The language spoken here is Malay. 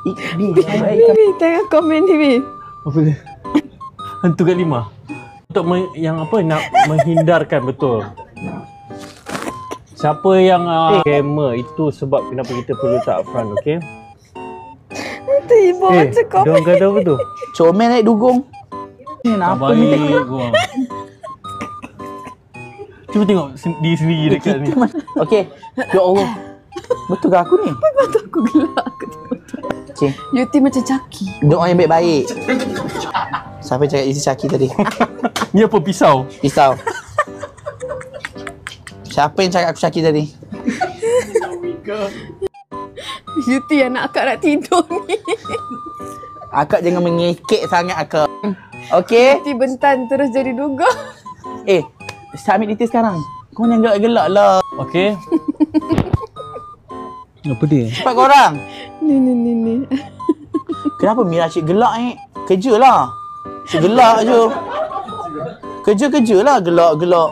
Bi, tengok komen ni, Bi. Apa dia? Hantu kat 5. Untuk yang apa nak menghindarkan betul. Siapa yang gamer itu sebab kenapa kita perlu tak upfront, okey? Nanti ibu baca komen. Dia kata apa tu? Comel naik dugong. Ni apa ni? Baik gua. Cuba tengok diri sendiri dekat ni. Okey. Ya Allah. Betul ke aku ni? Mata aku gelap. Okey. Yuti macam Chucky. Doa yang baik-baik. Siapa cakap isi Chucky tadi? Ni apa pisau? Pisau. Siapa yang cakap aku Chucky tadi? Yuti anak akak nak tidur ni. Akak jangan mengekek sangat akak. Okey. Yuti bentan terus jadi dugong. Submit detail sekarang. Kau jangan gelak-gelak lah. Okey. Apa dia? Cepat korang. Ni. Kenapa Mira cik gelak ni? Kerja lah. Cik gelak je. Kerja lah gelak-gelak.